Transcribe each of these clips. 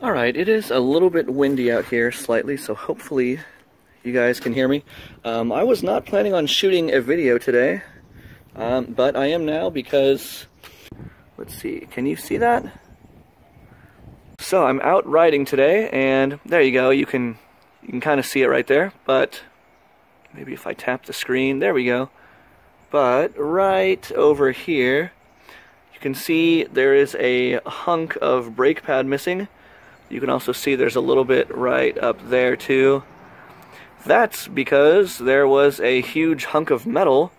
Alright, it is a little bit windy out here slightly, so hopefully you guys can hear me. I was not planning on shooting a video today, but I am now because, let's see, can you see that? So I'm out riding today, and there you go, you can kind of see it right there, but maybe if I tap the screen, there we go. But right over here, you can see there is a hunk of brake pad missing. You can also see there's a little bit right up there too. That's because there was a huge hunk of metal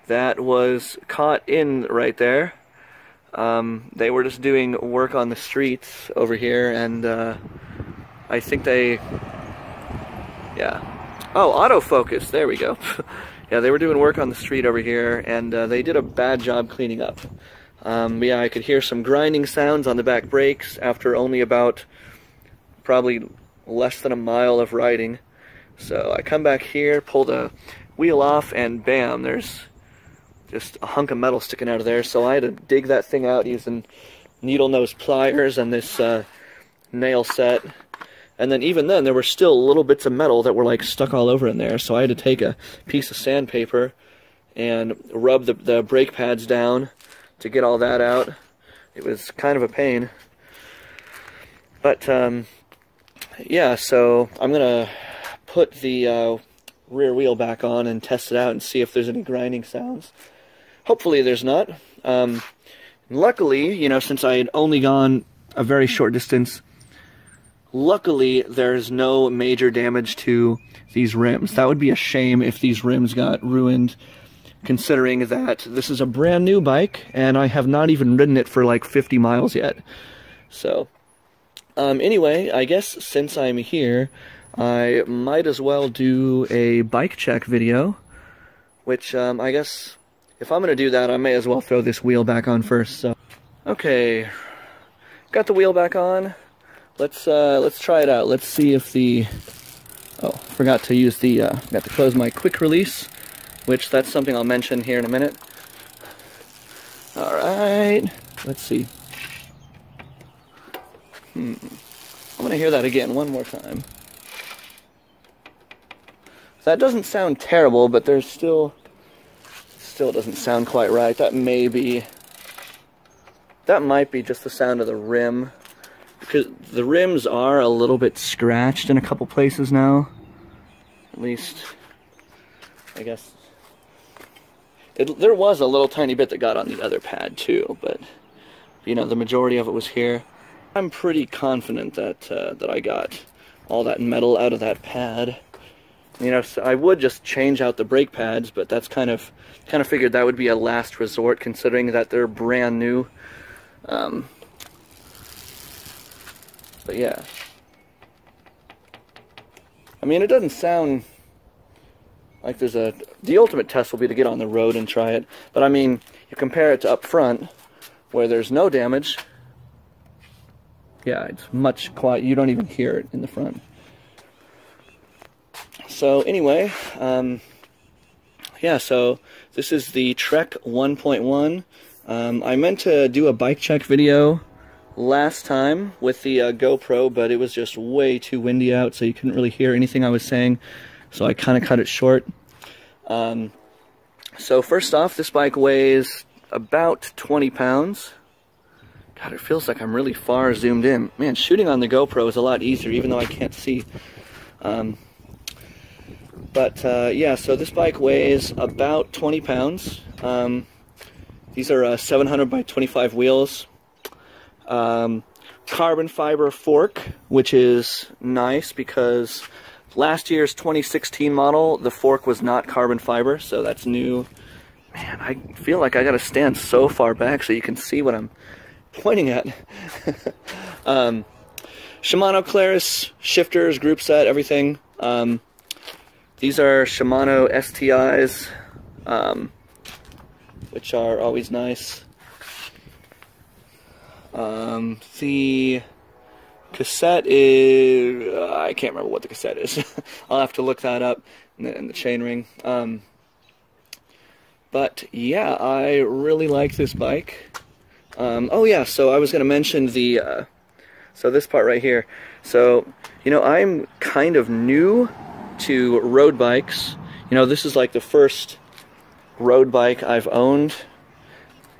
that was caught in right there. They were just doing work on the streets over here, and I think they, yeah. Oh, autofocus, there we go. Yeah, they were doing work on the street over here, and they did a bad job cleaning up. Yeah, I could hear some grinding sounds on the back brakes after only about probably less than a mile of riding. So I come back here, pull the wheel off, and bam, there's just a hunk of metal sticking out of there. So I had to dig that thing out using needle nose pliers and this nail set. And then even then, there were still little bits of metal that were like stuck all over in there. So I had to take a piece of sandpaper and rub the brake pads down to get all that out. It was kind of a pain. But yeah, so I'm gonna put the rear wheel back on and test it out and see if there's any grinding sounds. Hopefully there's not. Luckily, you know, since I had only gone a very short distance, luckily there's no major damage to these rims. That would be a shame if these rims got ruined, considering that this is a brand new bike and I have not even ridden it for like 50 miles yet. So anyway, I guess since I'm here, I might as well do a bike check video, which I guess if I'm going to do that, I may as well throw this wheel back on first. So, okay, got the wheel back on. Let's try it out. Let's see if the, oh, forgot to use the, got to close my quick release, which that's something I'll mention here in a minute. Alright, let's see. I'm going to hear that again one more time. That doesn't sound terrible, but there's still doesn't sound quite right. That might be just the sound of the rim, because the rims are a little bit scratched in a couple places now. At least, I guess. There was a little tiny bit that got on the other pad too, but you know, the majority of it was here. I'm pretty confident that that I got all that metal out of that pad. You know, so I would just change out the brake pads, but that's kind of figured that would be a last resort, considering that they're brand new. But yeah, I mean, it doesn't sound like there's a. The ultimate test will be to get on the road and try it. But I mean, you compare it to up front, where there's no damage. Yeah, it's much quiet. You don't even hear it in the front. So anyway, yeah, so this is the Trek 1.1. I meant to do a bike check video last time with the GoPro, but it was just way too windy out, so you couldn't really hear anything I was saying, so I kind of cut it short. So first off, this bike weighs about 20 pounds. God, it feels like I'm really far zoomed in. Man, shooting on the GoPro is a lot easier, even though I can't see. Yeah, so this bike weighs about 20 pounds. These are 700 by 25 wheels. Carbon fiber fork, which is nice because last year's 2016 model, the fork was not carbon fiber, so that's new. Man, I feel like I gotta stand so far back so you can see what I'm pointing at. Shimano Claris shifters, group set, everything. These are Shimano STIs, which are always nice. The cassette is, I can't remember what the cassette is. I'll have to look that up in the chainring. But yeah, I really like this bike. Oh yeah, so I was going to mention the So this part right here. So, you know, I'm kind of new to road bikes. You know, this is like the first road bike I've owned.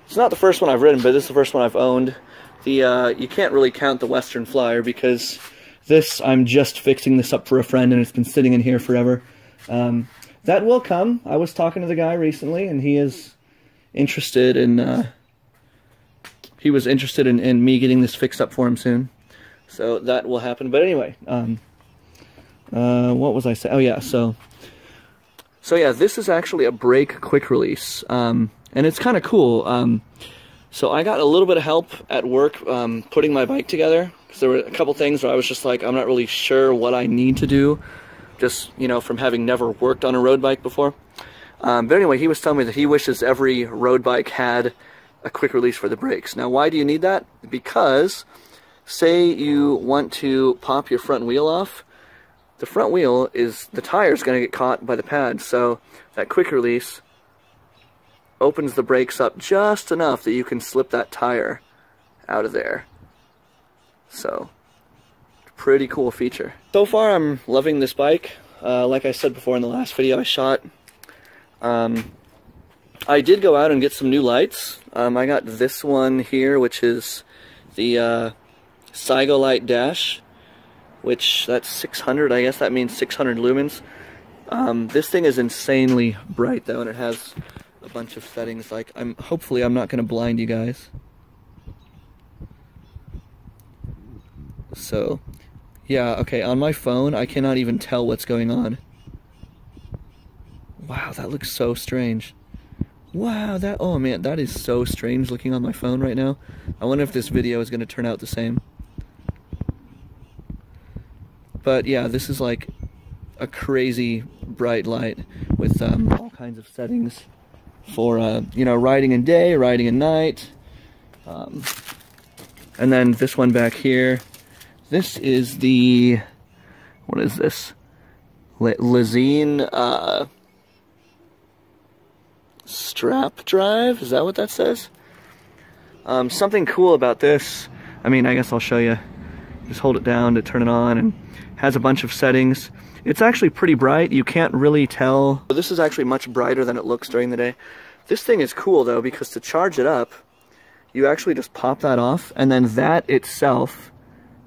It's not the first one I've ridden, but this is the first one I've owned. You can't really count the Western Flyer because this, I'm just fixing this up for a friend and it's been sitting in here forever. That will come. I was talking to the guy recently and he is interested in, he was interested in me getting this fixed up for him soon. So that will happen. But anyway, what was I saying? Oh yeah, so yeah, this is actually a brake quick release. And it's kind of cool. So I got a little bit of help at work putting my bike together. Because there were a couple things where I was just like, I'm not really sure what I need to do. Just, you know, from having never worked on a road bike before. But anyway, he was telling me that he wishes every road bike had a quick release for the brakes. Now, why do you need that? Because, say you want to pop your front wheel off, the front wheel is, the tire is going to get caught by the pad. So that quick release opens the brakes up just enough that you can slip that tire out of there. So, pretty cool feature. So far, I'm loving this bike. Like I said before in the last video I shot, I did go out and get some new lights. I got this one here, which is the Cygolite Dash, which that's 600. I guess that means 600 lumens. This thing is insanely bright though, and it has a bunch of settings. Like, hopefully I'm not going to blind you guys. So, yeah, okay, on my phone, I cannot even tell what's going on. Wow, that looks so strange. Wow, oh man, that is so strange looking on my phone right now. I wonder if this video is going to turn out the same. But yeah, this is like a crazy bright light with all kinds of settings for, you know, riding in day, riding at night. And then this one back here. This is the, what is this? Lezyne strap drive? Is that what that says? Something cool about this, I mean, I guess I'll show you. Just hold it down to turn it on, and has a bunch of settings. It's actually pretty bright. You can't really tell. This is actually much brighter than it looks during the day. This thing is cool though, because to charge it up, you actually just pop that off, and then that itself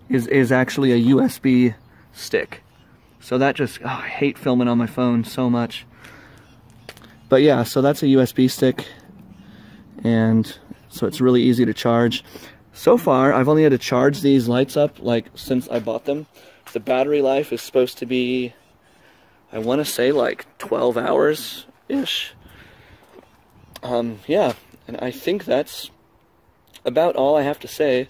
is actually a USB stick. So that just, oh, I hate filming on my phone so much. But yeah, so that's a USB stick, and so it's really easy to charge. So far, I've only had to charge these lights up, like, since I bought them. The battery life is supposed to be, I want to say, like 12 hours-ish. Yeah, and I think that's about all I have to say.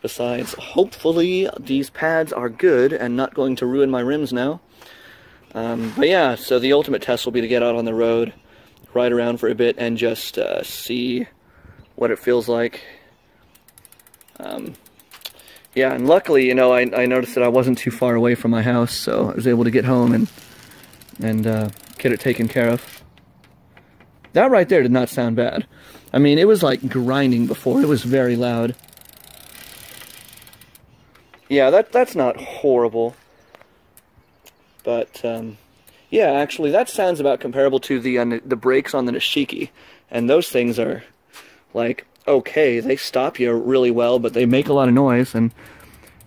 Besides, hopefully these pads are good and not going to ruin my rims now. But yeah, so the ultimate test will be to get out on the road, ride around for a bit, and just see what it feels like. Yeah, and luckily, you know, I noticed that I wasn't too far away from my house, so I was able to get home and get it taken care of. That right there did not sound bad. I mean, it was like grinding before. It was very loud. Yeah, that's not horrible. But, yeah, actually, that sounds about comparable to the brakes on the Nishiki. And those things are, like, okay, they stop you really well, but they make a lot of noise. And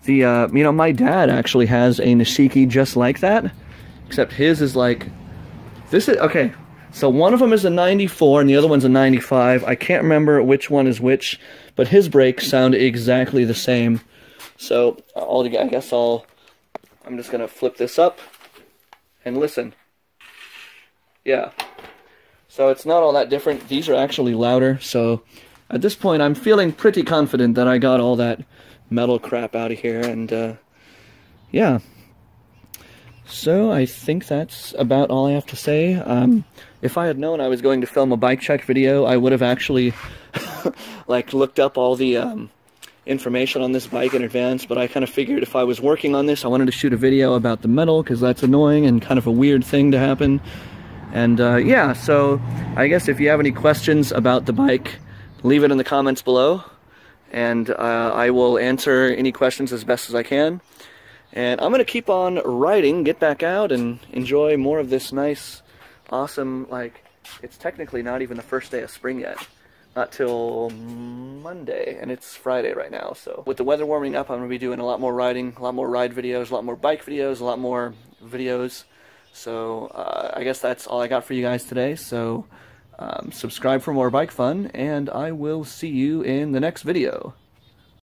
the, you know, my dad actually has a Nishiki just like that, except his is like, this is, okay, so one of them is a 94 and the other one's a 95. I can't remember which one is which, but his brakes sound exactly the same. So, I guess I'm just gonna flip this up and listen. Yeah. So it's not all that different. These are actually louder, so at this point I'm feeling pretty confident that I got all that metal crap out of here, and yeah. So I think that's about all I have to say. If I had known I was going to film a bike check video, I would have actually like looked up all the information on this bike in advance, but I kind of figured if I was working on this, I wanted to shoot a video about the metal, because that's annoying and kind of a weird thing to happen. And yeah, so I guess if you have any questions about the bike, leave it in the comments below, and I will answer any questions as best as I can. And I'm going to keep on riding, get back out, and enjoy more of this nice, awesome, like, it's technically not even the first day of spring yet. Not till Monday, and it's Friday right now. So with the weather warming up, I'm going to be doing a lot more riding, a lot more ride videos, a lot more bike videos, a lot more videos. So I guess that's all I got for you guys today. So subscribe for more bike fun, and I will see you in the next video.